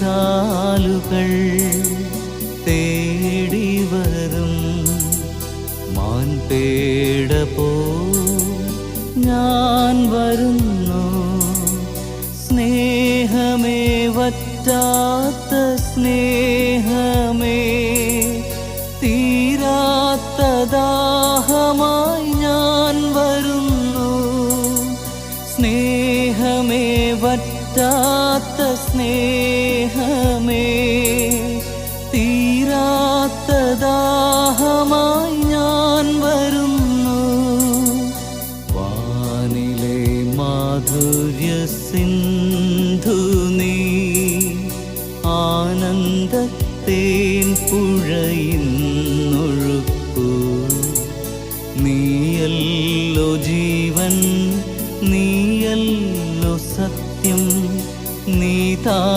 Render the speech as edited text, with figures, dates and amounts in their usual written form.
നീർച്ചാലുകൾ തേടി വരും മാൻപേട പോ ഞാൻ വരുന്നു. സ്നേഹമേ വറ്റാത്ത സ്നേഹമേ തീരാത്ത ദാഹമായി ഞാൻ വരുന്നു. സ്നേഹമേ വറ്റാത്ത സ്നേഹമേ തീരാത്ത ദാഹമായി